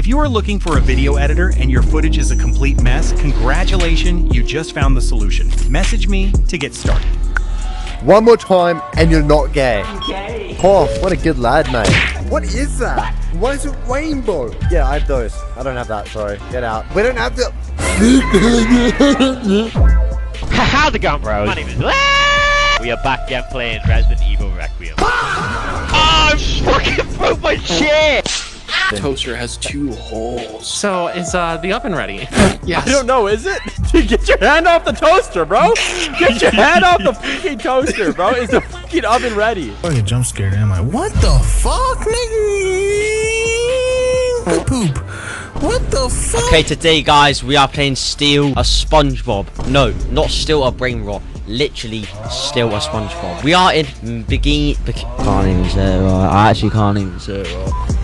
If you are looking for a video editor and your footage is a complete mess, congratulations, you just found the solution. Message me to get started. One more time and you're not gay. Gay. Oh, what a good lad, mate. What is that? Why is it rainbow? Yeah, I have those. I don't have that, sorry. Get out. We don't have the... How's it going, bros? My name is We are back again playing Resident Evil Requiem. Oh, I fucking broke my chair! The toaster has 2 holes. So is the oven ready? Yes. I don't know, is it? Dude, get your hand off the toaster, bro! Get your hand off the fucking toaster, bro! Is the fucking oven ready? Fucking jump scared, am I? What the fuck, nigga? Poop. What the fuck? Okay, today, guys, we are playing Steal a SpongeBob. No, not Steal a Brain Rot. Literally, Steal a SpongeBob. We are in can't even say it right. I actually can't even say it right.